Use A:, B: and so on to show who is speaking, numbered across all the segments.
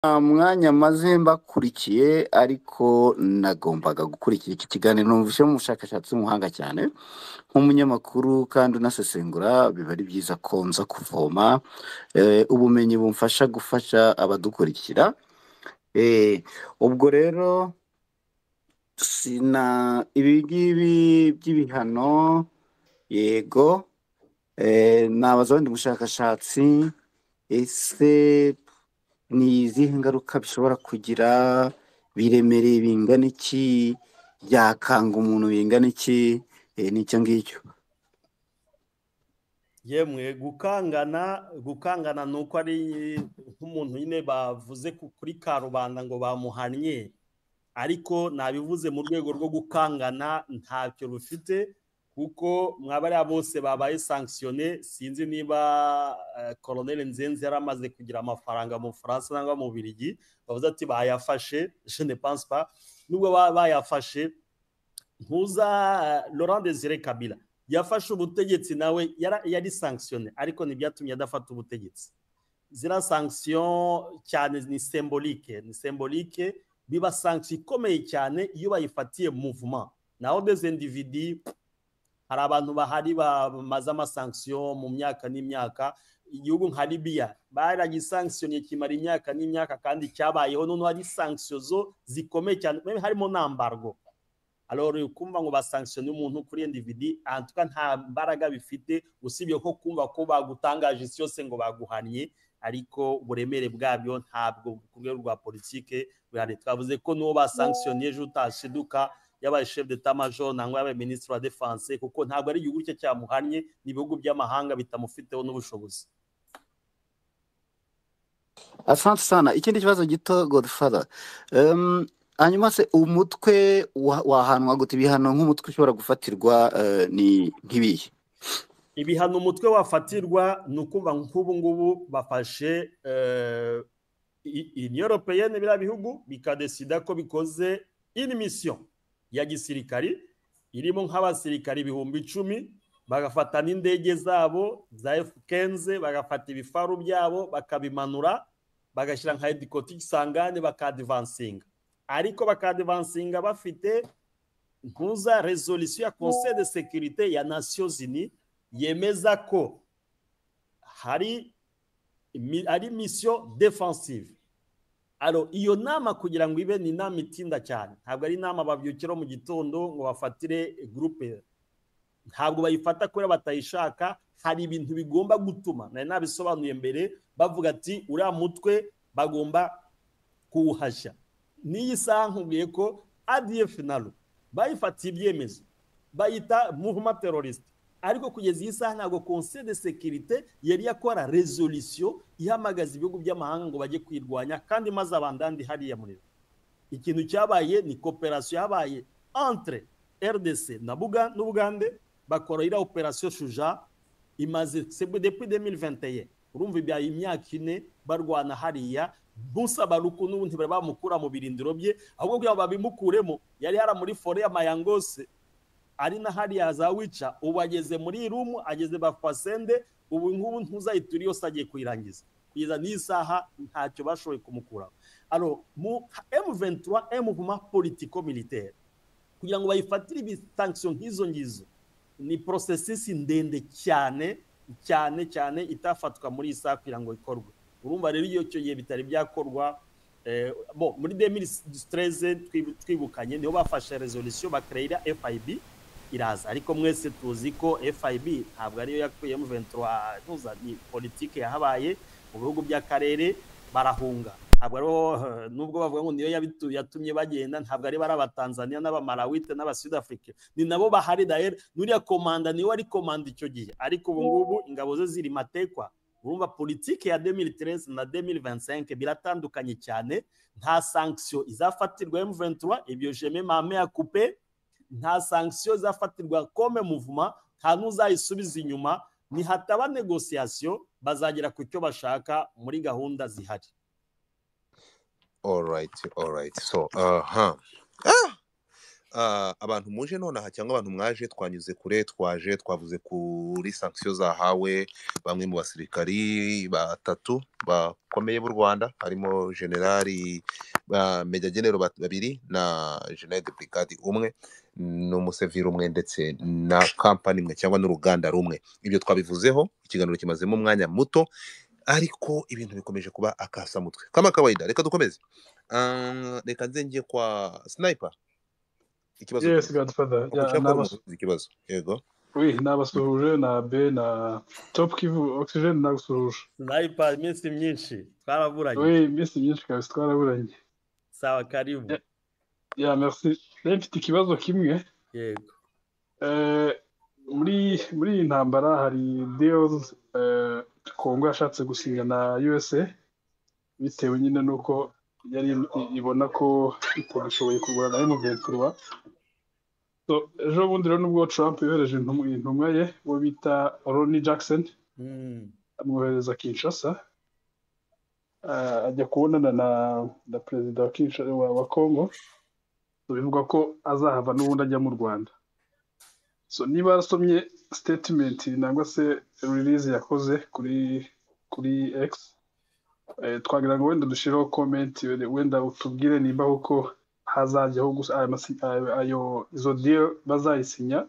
A: mwanya maze mbakurikiye ariko nagombaga gukurikira iki kiganiro numvise mu bushakashatsi w'umuhanga cyane nk'umunyamakuru kandi unasesengura biba ari byiza ko nza kuvoma ubumenyi bumfasha gufasha abadukurikira. Ubwo rero sina ibi ngibi by'ibihano yego nabaza wenda umushakashatsi ese ni izihe ngaruka bishobora kugira, biremereye bingana iki, byakanga umuntu bingana iki, n'icyo ngicyo.
B: Yemwe gukangana nuko ari nk'umuntu nyine bavuze kuri karubanda ngo bamuhannye, ariko nabivuze mu rwego rwo gukangana ntacyo rufite kuko mwabariya bose babaye sanctionné. Sinzi niba Colonel Nzenze yaramaze kugira amafaranga mu France cyangwa mu Bubiligi bavuze ati bayafashe. Je ne pense pas. Nubwo bayafashe, ntuza Laurent Désiré Kabila yafashe ubutegetsi nawe yari sanctionné, ariko ntibyatumye adafata ubutegetsi. Zira sanction cyane ni symbolique, biba sanction ikomeye cyane iyo bayifatiye mouvement. Naho des individus, hari abantu bahari bamaze amasanction mu myaka n'imyaka. Igihugu nka Libya baragisanctionye kimara imyaka n'imyaka kandi cyabayeho, none hari sanction zo zikomeye cyane harimo n'embargo. Alors kumva ngo basanctionne umuntu kuri individu en tout cas nta mbaraga bifite, usibye ko kumva ko bagutangaje isi yose ngo baguhannye, ariko uburemere bwabyo ntabwo ku rwego rwa politike bihari. Twavuze ko n'uwo basanctionne ejo utashiduka yabaye chef d'état major nangwa yabaye ministre wa défense, kuko ntabwo ari igihugu cye cyamuhannye, n'ibihugu by'amahanga bitamufiteho n'ubushobozi.
A: Asante sana. Ikindi kibazo gito Godfather, hanyuma se umutwe wahanwa gute? Ibihano nk'umutwe ushobora gufatirwa ni nk'ibihe?
B: Ibihano umutwe wafatirwa ni ukumva nk'ubu ngubu bafashe Union Européenne biriya bihugu bikadesida ko bikoze une mission ya gisirikari irimo nk'abasirikari 10,000, bagafata n'indege zabo za F-15, bagafata ibifaru byabo bakabimanura bagashyira nka headquarter Kisangani bakadivansinga, ariko bakadivansinga bafite ntuza resolution ya Conseil de sécurité ya Nations Unies yemeza ko hari mission défensive. Alors iyo nama kugira ngo ibe ni nama itinda cyane, ntabwo ari nama babyukira mu gitondo ngo bafatire groupe, ntabwo bayifata kubera batayishaka. Hari ibintu bigomba gutuma, nari nabisobanuye mbere, bavuga ati uriya mutwe bagomba kuwuhashya. N'iyi saha nkubwiye ko ADF nalo bayifatiye ibyemezo bayita mouvement terroriste, ariko kugeza iyi saha ntabwo Conseil de sécurité yari yakora resolution ihamagaza ibihugu by'amahanga ngo bajye kwirwanya, kandi maze abandandi hariya muri ikintu cyabaye ni coopération yabaye entre RDC n'Ubugande, bakora ira opération Shuja imaze depuis 2021. Urumva ibya imyaka 4 barwana hariya. Busa baruku n'ubundi bari bamukura mu birindiro bye, ahubwo kugira babimukuremo yari hara muri fore ya Mayangose ari na hariya za Wica. Ubu ageze muri Irumu, ageze Bafasende, ubu nk'ubu ntuzayituri yose agiye kuyirangiza. Kugeza n'isaha ntacyo bashoboye kumukuraho. Alors mu M23 mouvement politico-militaire kugira ngo bayifatire ibi sanction nk'izo ngizo ni processus ndende cyane itafatwa muri isaha kugira ngo ikorwe. Urumva rero iyo cyo gihe bitari byakorwa. Muri 2013 twibukanye niho bafashe resolution bakreyira FIB iraza, ariko mwese tuzi ko FIB ntabwo ariyo yakuye M23 ntuza, ni politique yahabaye mu bihugu by'akarere barahunga. Ntabwo ariho nubwo bavuga ngo niyo yatumye bagenda, ntabwo ari bara Tanzania n'abamalawite n'abasud Afrique, ni nabo bahari daer nuriya komanda niwe ari komanda icyo gihe, ariko ubu ngubu ingabo ze ziri matekwa. Urumva politike ya 2013 na 2025 biratandukanye cyane. Nta sanction izafatirwa M23, ibyo jeme mame ya coupe. Nta sanction izafatirwa comme mouvement, nta n'uzayisubiza inyuma. Ni hataba négociation, bazagera ku cyo bashaka muri gahunda zihari.
C: All right. So abantu muje nonaha cyangwa abantu mwaje twanyuze kure twavuze kuri sanction zahawe bamwe mu basirikari batatu bakomeye b'u Rwanda harimo generali Major General babiri na General de Brigade umwe n'umuseviri umwe ndetse na company imwe cyangwa n'uruganda rumwe. Ibyo twabivuzeho ikiganiro kimazemo umwanya muto ariko ibintu bikomeje kuba akasamutwe kama kawaida. Reka dukomeze. Reka nzengiye kwa Sniper. Ikibazo
D: Yes, Godfather.
C: Ikibazo. Yego.
D: Oui, nabasuhuje na B na Top Kivu Oxygen nagusuhuje.
B: Sniper iminsi myinshi twaraburanye.
D: Oui, iminsi myinshi kabisa twaraburanye.
B: Sawa, karibu.
D: Ya, merci. Mfite ikibazo kimwe.
B: Yego.
D: Muri intambara hari deals Kongo yashatse gusinya na USA bitewe nyine nuko yari ibona ko itashoboye kurwana na M23. So ejo bundi rero nubwo Trump yohereje intumwa ye bo bita Ronnie Jackson amwohereza Kinshasa ajya kubonana na perezida wa Kinshasa wa Kongo. So bivuga ko azahava n'ubundi ajya mu Rwanda. So niba asomye statement nangwa se release yakoze kuri X twagira ngo wenda dushiraho comment wenda utubwire nimba uko hazajyaho gusa ayo izo deal bazayisinya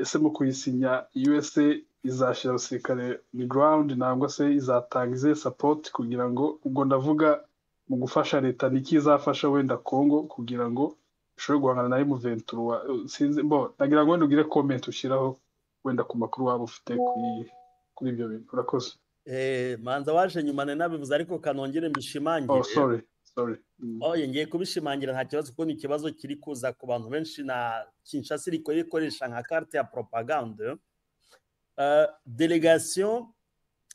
D: ese mu kuyisinya USA izashira abasirikare ni ground nangwa se izatanga ize support kugira ngo ubwo ndavuga mu gufasha leta nikizafasha wenda Kongo kugira ngo ishobore guhangana na M23 sinzi nagira ngo wenda ugire comment ushiraho wenda ku makuru waba ufite kuri ibyo bintu. Urakoze.
B: Manza waje nyuma nabivuze ariko kanongere mbishimangire.
D: Oh sorry.
B: Ngiye kubishimangira nta kibazo kuko ni ikibazo kiri kuza ku bantu benshi na Kinshasa iri koresha nka carte ya propagande. Delegation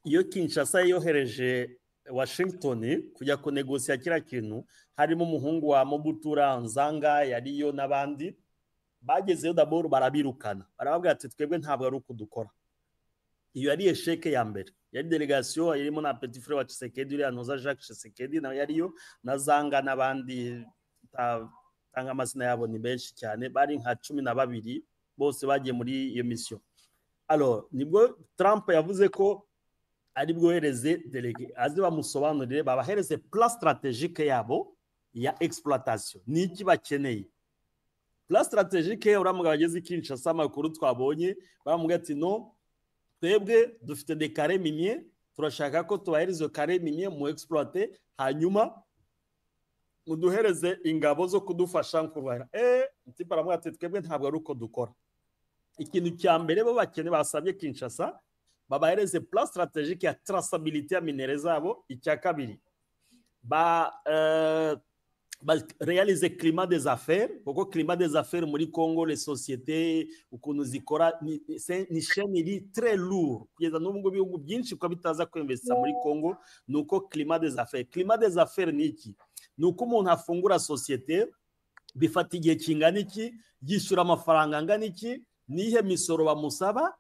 B: yo Kinshasa yohereje Washington kujya kunegosia kira kintu harimo umuhungu wa Mobutu Nzanga yariyo n'abandi bagezeyo d'abord barabirukana barababwira ati twebwe ntabwo ari uko dukora. Iyo yari esheke ya mbere yari delegation irimo na petit frère wa Tshisekedi uri anoza Jacques Tshisekedi na yariyo na Zanga n'abandi tanga amazina yabo ni benshi cyane bari nka 12 bose bagiye muri iyo mission. Alors nibwo Trump yavuze ko ari bwohereze delege azi bamusobanurire babahereze plan stratégique yabo ya exploitation niki bakeneye. Plan stratégique uramuga bageze Kinshasa makuru twabonye bamuga ati no twebwe dufite des carrés miniers turashaka ko tubahereze carrés miniers mu exploiter hanyuma muduhereze ingabo zo kudufasha kurwara. Ntipa ramuga ati twebwe ntabwo ari uko dukora. Ikintu cya mbere bo bakene basabye Kinshasa babahereze plan stratégique ya traçabilité ya minere zabo. Icya kabiri réaliser climat des affaires kuko climat des affaires muri Congo les sociétés ukuntu zikora ni chaîne iri très lourd kugeza n'ubwo bihugu byinshi ko bitaza kwinvesta muri Congo. Nuko climat des affaires ni iki? Nuko umuntu afungura société bifata igihe kingana iki, yishyura amafaranga angana iki, nihe misoro bamusaba,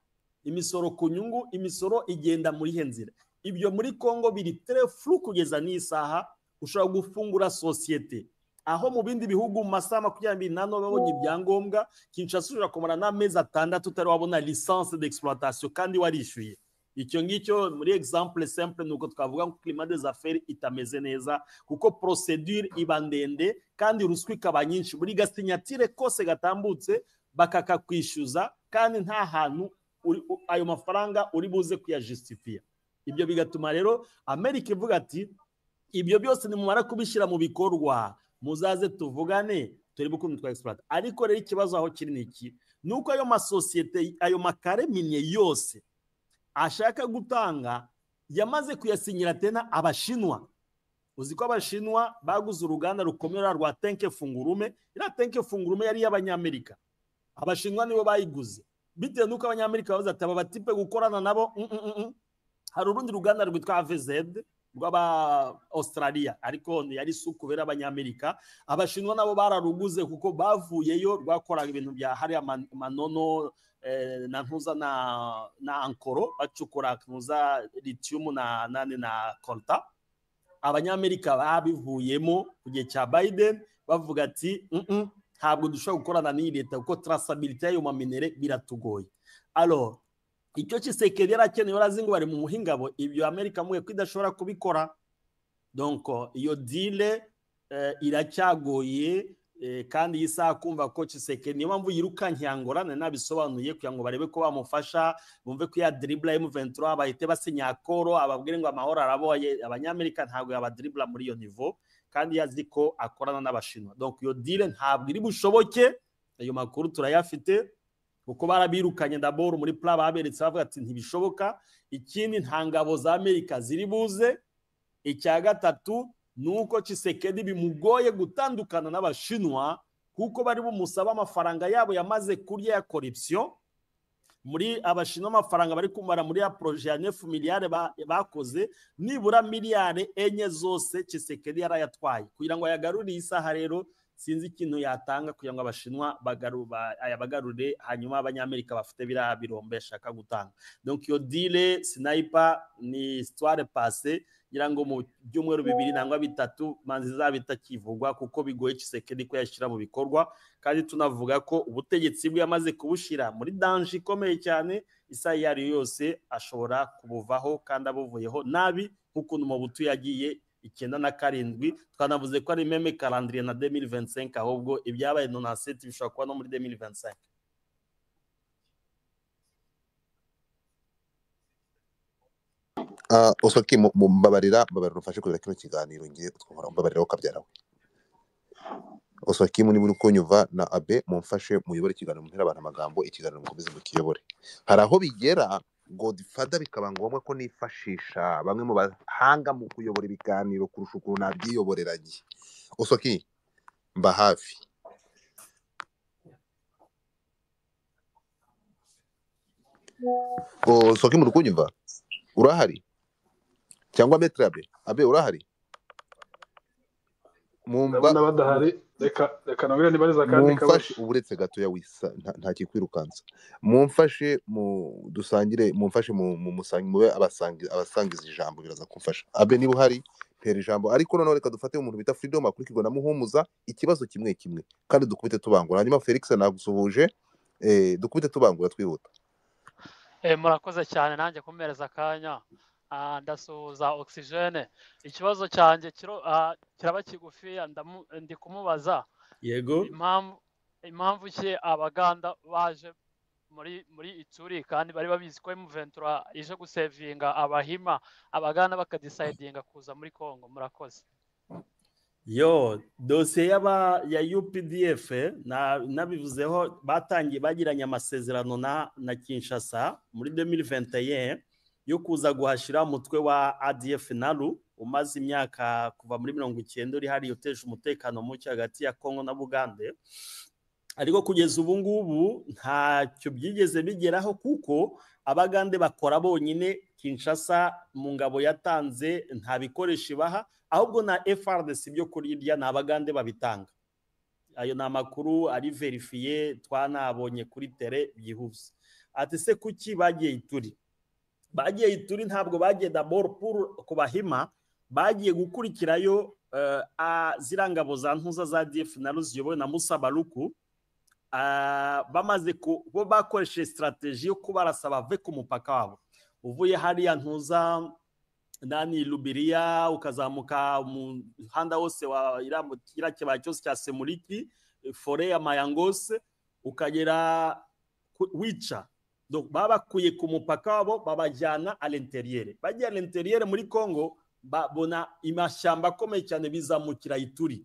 B: imisoro ku nyungu, imisoro igenda muri henzira. Ibyo muri Congo biri très flou kugeza n'isaha. Ushobora gufungura societe aho mu bindi bihugu mu masaha 24 babonye ibyangombwa. Kinshasa ushobora kumara n'amezi 6 utari wabona licence d'exploitation kandi warishyuye. Icyo ngicyo muri exemple simple nuko twavuga ko climat des affaires itameze neza kuko procedure iba ndende kandi ruswa ikaba nyinshi. Buri gasignature kose gatambutse bakakakwishyuza kandi nta hantu ayo mafaranga uri buze kuyajustifia. Ibyo bigatuma rero Amerika ivuga ati ibyo byose nimumara kubishyira mu bikorwa muzaze tuvugane turebe ukuntu twa exploit. Ariko rero ikibazo aho kiri niki nuko ayo masosiyete ayo makare minye yose ashaka gutanga yamaze kuyasinyira tena abashinwa. Uziko abashinwa baguze uruganda rukomera rwa Tenke Fungurume. Ira Tenke Fungurume yari y'abanyamerika, abashinwa nibo bayiguze bitewe nuko abanyamerika bavuze ati aba batipe gukorana nabo. Hari urundi ruganda rwitwa AVZ rw'aba Australia ariko yari sukubera abanyamerika. Abashinwa nabo bararuguze kuko bavuyeyo rwakoraga ibintu bya hari manono na ntuza na ankoro bacukura ntuza lithium na colta. Abanyamerika babivuyemo ku gihe cya Biden bavuga ati ntabwo dushobora gukorana n'iyi leta kuko traçabilité y'ayo maminere biratugoye. Alors icyo Tshisekedi yarakeneye barazi ngo bari mu muhingabo ibyo Amerika muye ko idashobora kubikora. Donc iyo deal iracyagoye kandi yisa kumva ko Tshisekedi niyo mpamvu yirukanye Angola nabisobanuye kugira ngo barebe ko bamufasha bumve ko ya dribble M23 bahite basinya akoro ababwire ngo amahoro araboye. Abanyamerika ntabwo yaba dribble muri iyo niveau kandi yazi ko akorana n'Abashinwa. Donc iyo deal ntabwo iri bushoboke. Ayo makuru turayafite kuko barabirukanye d'abord muri plan baberetse bavuga ati ntibishoboka. Ikindi nta ngabo za Amerika ziri buze. Icya gatatu nuko Tshisekedi bimugoye gutandukana n'Abashinwa kuko bari bumusaba amafaranga yabo yamaze kurya ya corruption. Muri Abashinwa amafaranga bari kumara muri ya projet ya 9 miliyari bakoze nibura miliyari enye zose Tshisekedi yarayatwaye kugira ngo yagarure isaha. Rero sinzi ikintu yatanga kugira ngo Abashinwa bagarure hanyuma Abanyamerika bafite bira birombe shaka gutanga. Donc yo deal sniper ni histoire passée ngira ngo mu byumweru 2 nangwa 3 manzi zabitakivugwa kuko bigoye Tshisekedi ko yashira mu bikorwa kandi tunavuga ko ubutegetsi bwe yamaze kubushira muri danger ikomeye cyane. Isa yari yose ashobora kubuvaho kandi abuvuyeho nabi nk'ukuntu mu butu yagiye 97 twanavuze ko ari meme calendrier na 2025 ahubwo ibyabaye 97 bishobora kuba no muri 2025.
C: Osoki mbabarira ufashe kureka kino kiganiro ngiye mbabarira ukabyarawe. Osoki muri kunyuva na Abe mumfashe muyobore ikiganiro mumpera abantu amagambo ikiganiro mukomeze mukiyobore. Hari aho bigera Godfather bikaba ngombwa ko nifashisha bamwe mu bahanga mu kuyobora ibiganiro kurusha ukuntu nabyiyoboreranye. Osoki mba hafi. Osoki muri kunyuva urahari cyangwa Metre Abe urahari?
D: Ndabona badahari. Reka nongere nibariza kandi
C: mumfashe uburetse gato ya wisa nta kikwirukanza. Mumfashe mu dusangire mumfashe mu musangiwe abasangiza ijambo biraza kumfasha. Abe niba uhari pera ijambo ariko none reka dufate umuntu bita Freedom akurikirwa na Muhumuza ikibazo kimwe kandi dukubite tubangura. Hanyuma Felix nagusuhuje dukubite tubangura twihuta.
E: Murakoze cyane nanjye kumereza akanya. Ndasuhuza Oxygene. Ikibazo cyanjye kiraba kigufi ndi kumubaza
B: yego
E: impamvu ki Abaganda baje muri Ituri kandi bari babizi ko M23 ije gusevinga Abahima Abaganda bakadecidinga kuza muri Kongo. Murakoze.
B: Yo dosiye ya UPDF nabivuzeho batangiye bagiranye amasezerano na Kinshasa muri 2021 yo kuza guhashira umutwe wa ADF Nalu umaze imyaka kuva muri 90 uri hari yoteje umutekano muke hagati ya Kongo na Bugande. Ariko kugeza ubu ngubu ntacyo byigeze bigeraho kuko Abagande bakora bonyine. Kinshasa mu ngabo yatanze nta bikoresho baha ahubwo na FRDC byo kurirya na Abagande babitanga. Ayo na makuru ari verifiye twanabonye kuri tele byihuse. Ati se kuki bagiye Ituri? Bagiye Ituri ntabwo bagiye d'abord pour kubahima, bagiye gukurikirayo zirangabo za ntuza za ADF Nalu ziyobowe na Musa Baluku. Bamaze bo bakoreshe strategie yo kubarasaba bave ku mupaka wabo. Uvuye hariya ntuza nani Lubiria ukazamuka umuhanda wose wa Iramukira kiba cyose cya Semuliki fore ya Mayangose ukagera Wicha. Donc babakuye ku mupaka wabo babajyana à l'intérieur. Bagiye à l'intérieur muri Congo babona imashyamba akomeye cyane bizamukira Ituri.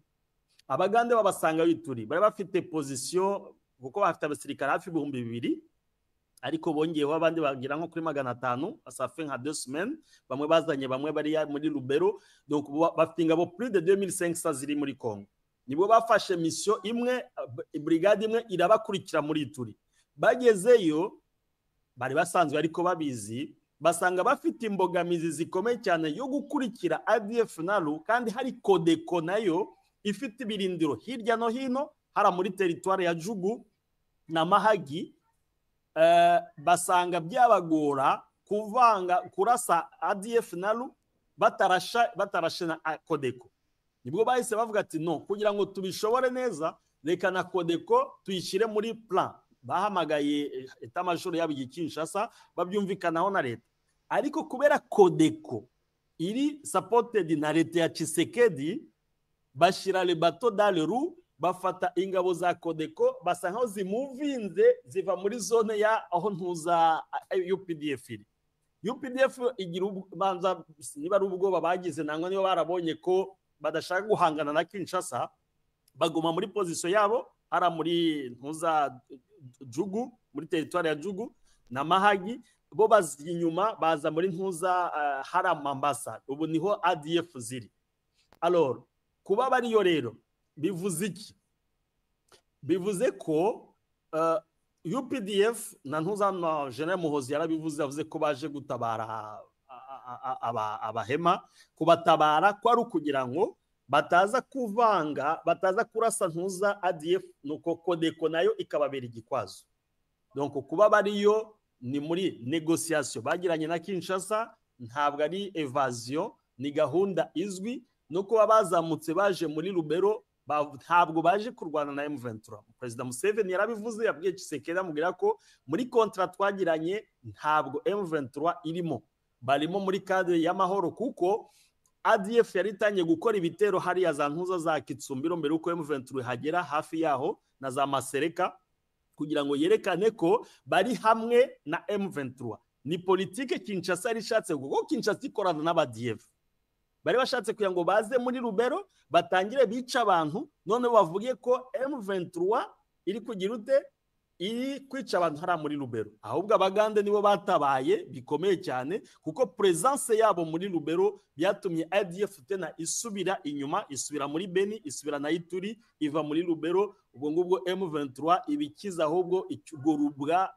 B: Abagande babasanga Ituri bari bafite position kuko bafite abasirikare hafi 2,000 ariko bongeyeho abandi bagira nko kuri 500 asafe nka 2 semaines. Bamwe bazanye bamwe bari muri Lubero. Donc bafite ingabo plus de 2500 ziri muri Congo. Nibo bafashe mission imwe brigade imwe irabakurikira muri Ituri. Bagezeyo bari basanzwe ariko babizi basanga bafite imbogamizi zikomeye cyane yo gukurikira ADF Nalu kandi hari Kodeko nayo ifite ibirindiro hirya no hino hara muri territoire ya Jugu na Mahagi. Basanga byabagora kuvanga kurasa ADF Nalu batarashe na Kodeko. Nibwo bahise bavuga ati no kugira ngo tubishobore neza reka na Codeco tuyishyire muri plan. Bahamagaye etamajoro yabo Kinshasa babyumvikanaho na leta, ariko kubera Codeco iri supported na leta ya Tshisekedi, bashira le bateau dans le roue, bafata ingabo za Codeco basa nkaho zimuvinze ziva muri zone ya aho ntuza UPDF iri. UPDF igira banza niba ari ubwoba bagize nangwa niyo barabonye ko badashaka guhangana na Kinshasa, baguma muri position yabo ara muri ntuza Jugu, muri territoire ya Jugu na Mahagi, bo bazi inyuma baza muri ntuza hara Mambasa, ubu niho ADF ziri. Alors kuba bariyo rero bivuze iki? Bivuze ko UPDF na ntuza na General Muhozi yarabivuze, avuze ko baje gutabara abahema, kubatabara ko ari ukugira ngo bataza kuvanga, bataza kurasa ntuza ADF, nuko Codeco nayo ikababera igikwazo. Donc kuba bariyo ni muri négociation bagiranye na Kinshasa, ntabwo ari evasion, ni gahunda izwi. Nuko bazamutse baje muri Lubero, ntabwo baje kurwana na M23. President Museveni yarabivuze, yabwiye Tshisekedi amubwira ko muri contrat twagiranye ntabwo M23 irimo, barimo muri cadre y'amahoro, kuko ADF yaritanye gukora ibitero hariya za ntuza za Kitsumbiro mbere uko M23 hagera hafi yaho na za Masereka, kugira ngo yerekane ko bari hamwe na M23. Ni politike Kinshasa rishatse, kuko Kinshasa ikorana n'ADF. Bari bashatse kugira ngo baze muri Lubero batangire bica abantu, none bavugiye ko M23 iri kugira ute, iri kwica abantu hara muri Lubero. Ahubwo abagande nibo batabaye bikomeye cyane, kuko presence yabo muri Lubero byatumye ADF tena isubira inyuma, isubira muri Beni, isubira na Ituri, iva muri Lubero. Ubwo ngubwo M23 ibikiza ahubwo ikigorubwa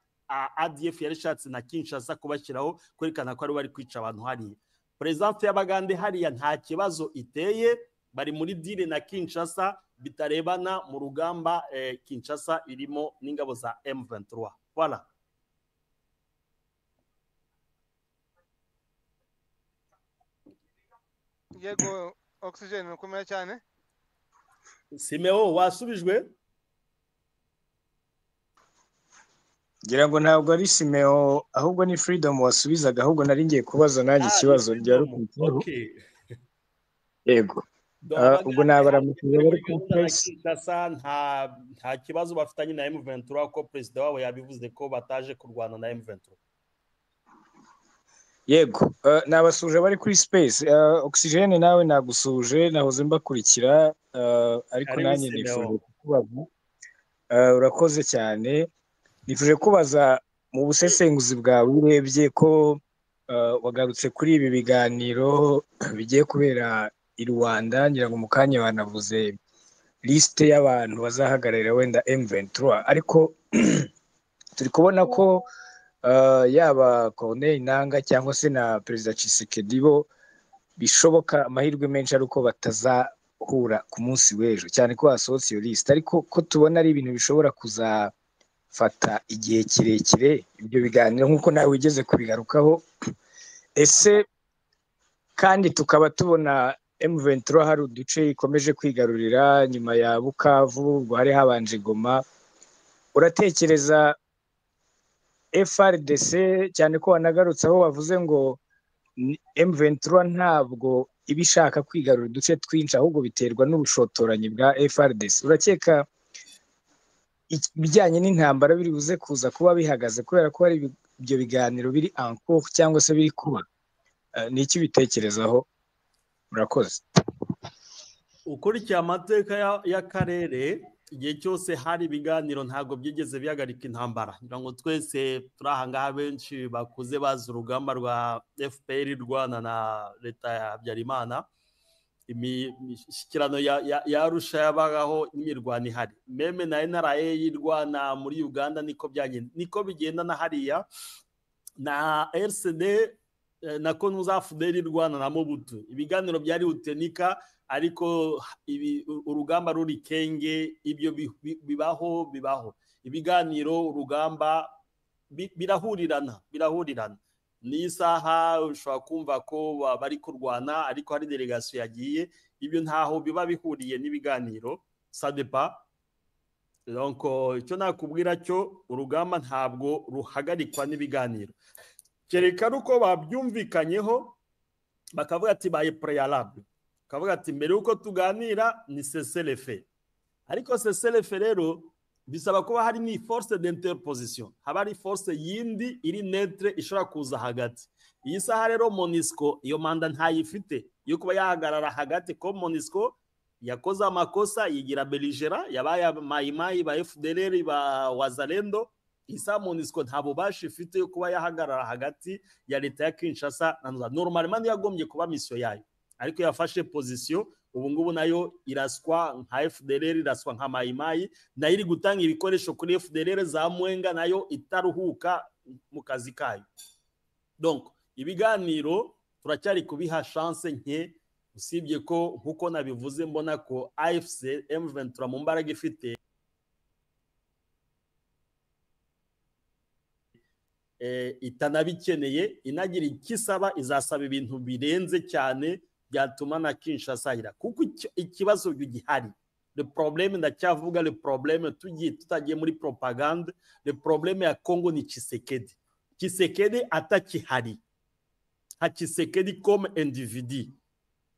B: ADF yarishatse na Kinshasa kubashyiraho kwerekana ko ari bari kwica abantu hariya. Presence y'abagande hariya nta kibazo iteye, bari muri deal na Kinshasa bitarebana mu rugamba Kinshasa irimo n'ingabo za M23. Voilà.
F: Yego Oxygen ukomeye cyane.
B: Simeo wasubijwe?
G: Ngira ngo ntabwo ari Simeo ahubwo ni Freedom wasubizaga, ahubwo nari ngiye kubaza nanjye ikibazo rya rukuru.
B: Okay.
G: Yego. Ubwo nabaramukije bari ku press.
B: Nta kibazo bafitanye na M23 ko president wabo yabivuze ko bataje kurwana na M23.
G: Yego, nabasuje bari kuri space. Oxygen nawe nagusuje, nahoze mbakurikira, ariko nanjye nifuje kukubaza. Urakoze cyane. Nifuje kubaza mu busesenguzi bwawe urebye ko wagarutse kuri ibi biganiro bigiye kubera i Rwanda, ngira ngo mu kanya banavuze liste y'abantu bazahagararira wenda M23, ariko turi kubona ko yaba Corneille Nangaa cyangwa se na Perezida Tshisekedi bo bishoboka amahirwe menshi ari uko batazahura ku munsi w'ejo, cyane ko hasohotse iyo liste, ariko ko tubona ari ibintu bishobora kuzafata igihe kirekire ibyo biganiro nk'uko nawe wigeze kubigarukaho. Ese kandi tukaba tubona M23 hari uduce ikomeje kwigarurira nyuma ya Bukavu, ubwo hari habanje Goma. Uratekereza FRDC, cyane ko wanagarutse aho wavuze ngo M23 ntabwo ibishaka kwigarura uduce twinshi, ahubwo biterwa n'ubushotoranyi bwa FRDC. Urakeka ibijyanye n'intambara biri buze kuza kuba bihagaze kubera ko hari ibyo biganiro biri en cours cyangwa se biri kuba? Ni iki bitekerezaho? Murakoze.
B: Ukurikiye amateka y'akarere, igihe cyose hari ibiganiro ntabwo byigeze bihagarika intambara. Ngira ngo twese turi aha ngaha benshi bakuze bazi urugamba rwa FPR rwana na leta ya Habyarimana, imishyikirano ya Arusha yabagaho n'imirwano ihari, meme na NRA yirwana muri Uganda, niko bigenda na hariya na RCD na Konuza Fudeli rwana na Mobutu. Ibiganiro byari utenika, ariko urugamba ruri kenge, ibyo bibaho ibiganiro, urugamba birahurirana. Ni isaha ushobora kumva ko bari kurwana ariko hari delegation yagiye, ibyo ntaho biba bihuriye n'ibiganiro. Ça dépend. donc icyo nakubwira cyo urugamba ntabwo ruhagarikwa n'ibiganiro kereka uko babyumvikanyeho bakavuga ati baye préalable bakavuga ati mbere uko tuganira ni cessez-le-feu ariko cessez-le-feu rero bisaba kuba hari ni force d'interposition haba ari force yindi iri neutre ishobora kuza hagati iyi saha rero MONUSCO iyo manda ntayifite yo kuba yahagarara hagati ko MONUSCO yakoze amakosa yigira belligera yabaye mayimayi ba FDLR ba Wazalendo isa MONUSCO ntabo bashifite yo kuba yahagarara hagati ya leta ya Kinshasa na normalement yagombye kuba mission yayo ariko yafashe position ubu ngubu nayo iraswa nka FDLR iraswa nka mayimayi nayo iri gutanga ibikoresho kuri FDLR za Mwenga nayo itaruhuka mu kazi kayo donc ibiganiro turacyari kubiha chance nke usibye ko nkuko nabivuze mbona ko AFC M23 mu mbaraga ifite itanabikeneye inagira ikisaba izasaba ibintu birenze cyane byatuma na Kinshasa ira kuko ikibazo gihari le problème ndacyavuga le problème tutagiye muri propagande le problème ya Congo ni Tshisekedi atakihari ha Tshisekedi comme individu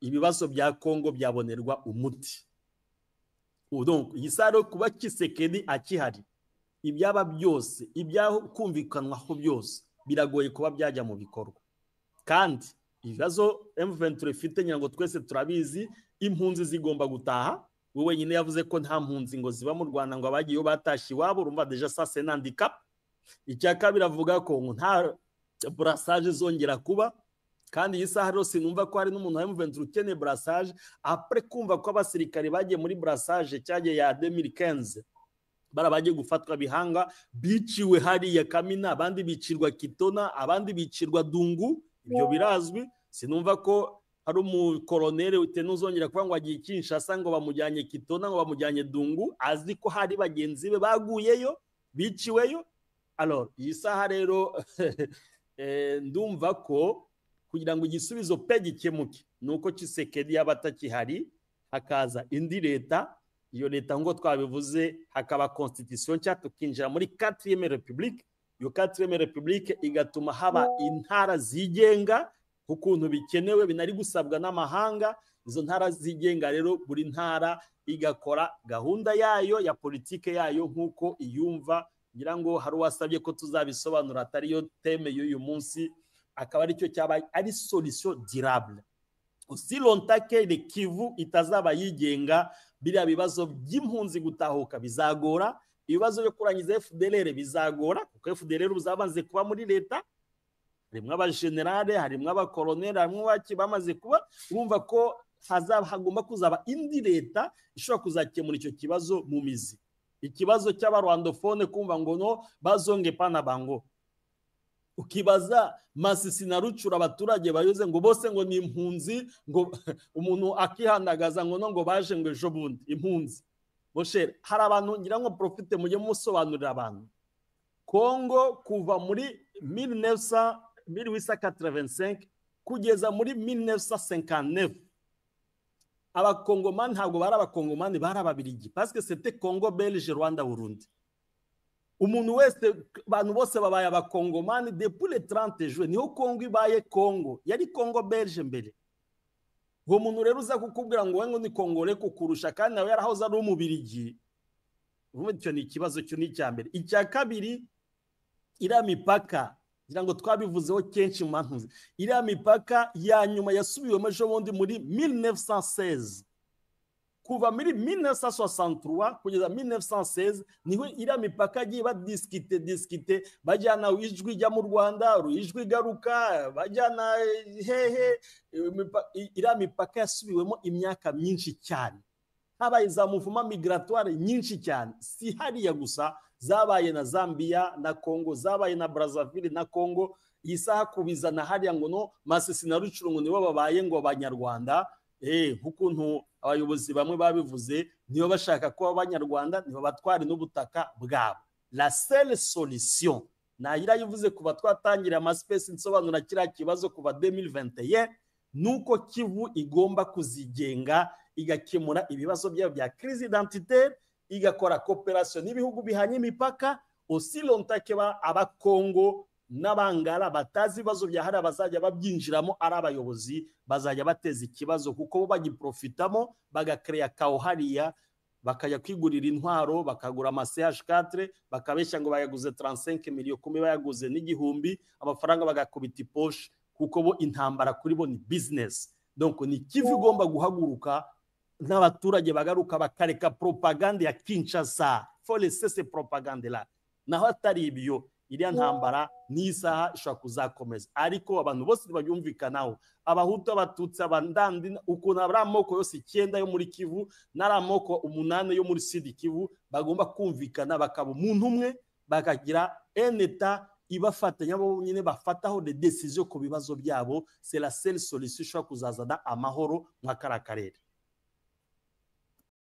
B: ibibazo bya Congo byabonerwa umuti donc yisaro kuba Tshisekedi akihari ibyaba byose ibyaho kumvikanwaho byose biragoye kuba byajya mu bikorwa kandi ibibazo M23 ifite nyango twese turabizi impunzi zigomba gutaha wowe nyine yavuze ko nta mpunzi ngo ziba mu Rwanda ngo abagiye batashi wabo urumva deja ça c'est un handicap icyaka biravuga ko nta brassage zongera kuba kandi iyi saha rero sinumva ko hari n'umuntu wa M23 ukeneye brassage après kumva ko abasirikare bagiye muri brassage cyagiye ya 2015 barabagiye gufatwa bihanga biciwe hariya Kamina abandi bicirwa Kitona abandi bicirwa Dungu ibyo birazwi sinumva ko hari umukolonere utenuzongera kuvuga ngo agiye Kinshasa ngo bamujyanye Kitona ngo bamujyanye Dungu azi ko hari bagenzi be baguyeyo biciweyo alors iyi saha rero ndumva ko kugira ngo igisubizo pe gikemuke nuko Tshisekedi yabatakihari hakaza indi leta iyo leta ngo twabivuze hakaba constitution cya tukinjira muri 4e republique iyo 4e republique igatuma haba intara zigenga ukuntu bikenewe binari gusabwa n'amahanga izo ntara zigenga rero buri ntara igakora gahunda yayo ya politike yayo nkuko iyumva ngira ngo hari wasabye ko tuzabisobanura atari yo teme y'uyu munsi akaba ari cyo cyabaye ari solution durable aussi longtemps que le Kivu itazaba yigenga biriya bibazo by'impunzi gutahuka bizagora ibibazo byo kurangiza FDLR bizagora kuko FDLR uzabanze kuba muri leta harimwo abagenerale harimwo abakoloneli harimwo baki bamaze kuba urumva ko hagomba kuzaba indi leta ishobora kuzakemura icyo kibazo mu mizi ikibazo cy'abarwandofone kumva ngo no bazonge pana bango ukibaza Masisi na Rucura abaturage bayoze ngo bose ngo ni impunzi ngo umuntu akihandagaza ngo baje ngo ejo bundi impunzi boshere hari abantu ngira ngo profite mujye musobanurira abantu Kongo kuva muri 1885 kugeza muri 1959 abakongomani ntabwo bari abakongomani bari ababirigi parce que c'était Congo Belge Rwanda Burundi umuntu wese abantu bose babaye abakongomani depuis le 30 juin niho Congo ibaye Congo yari Congo Belge mbere uwo muntu rero uza kukubwira ngo wengo ni Kongole kukurusha kandi nawe yarahoze ari umubirigi urumva icyo ni ikibazo cyo ni cyambere icya kabiri ira mipaka ngira ngo twabivuzeho kenshi mu mantuzi ira mipaka ya nyuma yasubiwemo ejo bundi muri 1916 kuva muri 1963 kugeza 1916 niho ira mipaka giye badiskite bajyana ijwi rya mu Rwanda ijwi garuka bajyana hehe ira mipaka yasubiwemo imyaka myinshi cyane habaye za muvuma migratoire nyinshi cyane si hariya gusa zabaye na Zambia na Congo zabaye na Brazzaville na Congo yisaha kubizana hariya ngo no Masisi na Rucuru ngo nibo babaye ngo abanyarwanda nkukuntu abayobozi bamwe babivuze niyo bashaka ko abanyarwanda nibo batwari n'ubutaka bwabo la seule solution nayira yivuze kuba twatangira ama space nsobanura kira kibazo kuva 2021 nuko Kivu igomba kuzigenga igakemura ibibazo byayo bya crise identitaire igakora cooperation n'ibihugu bihanye imipaka aussi longtemps que abakongo n'abangara batazi ibibazo byahari bazajya babyinjiramo ari abayobozi bazajya bateza ikibazo kuko bo bagiprofitamo bagakreya hariya bakajya kwigurira intwaro bakagura ama CH4 bakabeshya ngo bayaguze 35 miliyoni kumbe bayaguze n'igihumbi amafaranga bagakubita iposhe kuko bo intambara kuri bo ni business. Donc ni Kivu igomba guhaguruka n'abaturage bagaruka bakareka propagande ya Kinshasa. Faut laisser ces propagandes là. Naho atari ibyo iriya ntambara n'isaha ishobora kuzakomeza ariko abantu bose babyumvikanaho abahutu abatutsi abandandi ukuntu abari amoko yose 9 yo muri Kivu n'ari amoko 8 yo muri Sud Kivu bagomba kumvikana bakaba umuntu umwe bakagira eneta ibafatanya bo nyine bafataho de decision ku bibazo byabo. C'est la seule solution ishobora kuzazana amahoro mu karere.